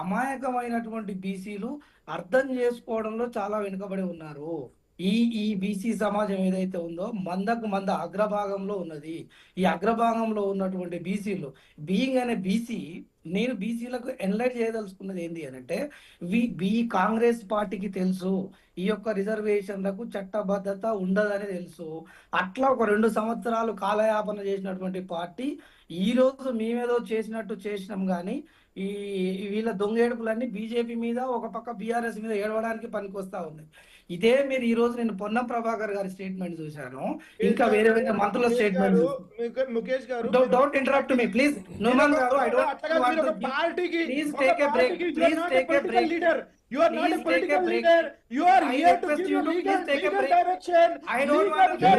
అమాయకమైనటువంటి బీసీలు అర్థం చేసుకోవడంలో చాలా వెనుకబడి ఉన్నారు. ఈ ఈ బీసీ సమాజం ఏదైతే ఉందో మందకు మంద అగ్రభాగంలో ఉన్నది. ఈ అగ్రభాగంలో ఉన్నటువంటి బీసీలు బీయింగ్ అనే బీసీ, నేను బీసీలకు ఎన్లైట్ చేయదలుచుకున్నది ఏంటి అని అంటే, కాంగ్రెస్ పార్టీకి తెలుసు ఈ యొక్క రిజర్వేషన్లకు చట్టబద్ధత ఉండదని తెలుసు. అట్లా ఒక 2 సంవత్సరాలు కాలయాపన చేసినటువంటి పార్టీ ఈ రోజు మేమేదో చేసినట్టు చేసినాం కానీ ఈ వీళ్ళ దొంగ ఏడుపులన్నీ బీజేపీ మీద, ఒక పక్క బీఆర్ఎస్ మీద ఏడవడానికి పనికొస్తా ఉన్నాయి. ఇదే మీరు ఈ రోజు నేను పొన్నం ప్రభాకర్ గారి స్టేట్మెంట్ చూశాను, ఇంకా వేరే వేరే మంత్రుల స్టేట్మెంట్. ముఖేష్ గారు, don't interrupt me please. Numan గారు, I don't want to please take a break. Please take a break. You are not a political leader. You are here to give legal direction. I don't want to.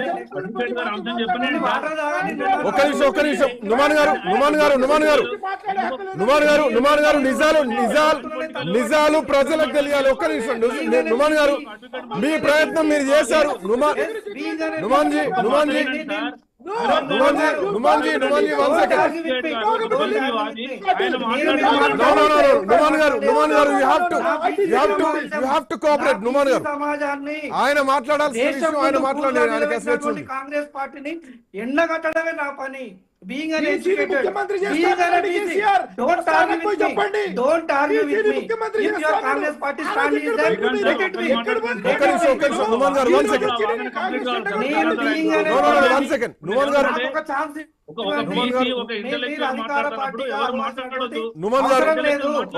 ఒక్క నిమిషం నుమాన్ గారు నిజాలు ప్రజలకు తెలియాలి. ఒక్క నిమిషం నుమాన్ గారు, మీ ప్రయత్నం మీరు చేశారు. Numan G 1 second. నుమాన్ గారు you have to cooperate. Numan గారు, ఆయన మాట్లాడాల్సిన విషయం ఆయన మాట్లాడారు. కాంగ్రెస్ పార్టీని ఎండగట్టడమే నా పని. Being an educated, don't argue with me. Don't argue with me. If your Congress party stand is there, let it be. Numan గారు 1 second. One second. నుమాన్ గారు,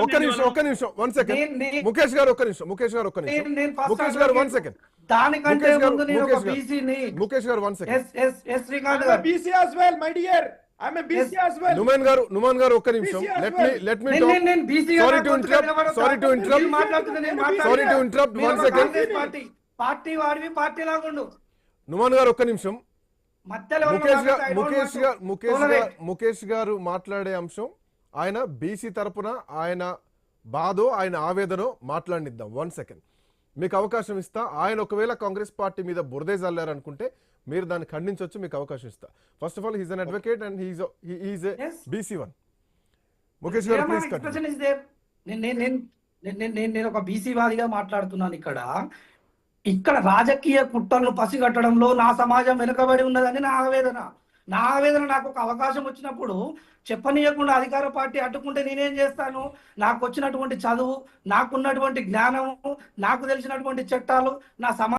ఒక్క నిమిషం 1 second. ముఖేష్ గారు ఒక్క నిమిషం. ముఖేష్ గారు 1 second. దానికంటే ముందు నేను ఒక బీసీని. ముఖేష్ గారు 1 second. ఎస్ శ్రీకాంత్ గారు, BC as well, my dear. I'm a BC as well. Numan గారు ఒక్క నిమిషం. Let me talk. Sorry to interrupt. 1 second. Party వాడివి, పార్టీ లాగుండు. నుమాన్ గారు ఒక్క నిమిషం. ముఖేష్ గారు మాట్లాడే అంశం, ఆయన బీసీ తరపున ఆయన బాధో ఆయన ఆవేదనో మాట్లాడిద్దాం. 1 second మీకు అవకాశం ఇస్తా. ఆయన ఒకవేళ కాంగ్రెస్ పార్టీ మీద బురదే జల్లారు అనుకుంటే మీరు దాన్ని ఖండించవచ్చు, మీకు అవకాశం ఇస్తా. First of all he's an advocate and he is a BC1. Mukesh గారు ప్లీజ్ కంటిన్యూ. నేను ఒక బీసీ వాదిగా మాట్లాడుతున్నాను. ఇక్కడ రాజకీయ కుట్రలను పసిగట్టడంలో నా సమాజం వెనుకబడి ఉన్నదని నా ఆవేదన. నాకు ఒక అవకాశం వచ్చినప్పుడు చెప్పనీయకుండా అధికార పార్టీ అడ్డుకుంటే నేనేం చేస్తాను? నాకు వచ్చినటువంటి చదువు, నాకున్నటువంటి జ్ఞానము, నాకు తెలిసినటువంటి చట్టాలు, నా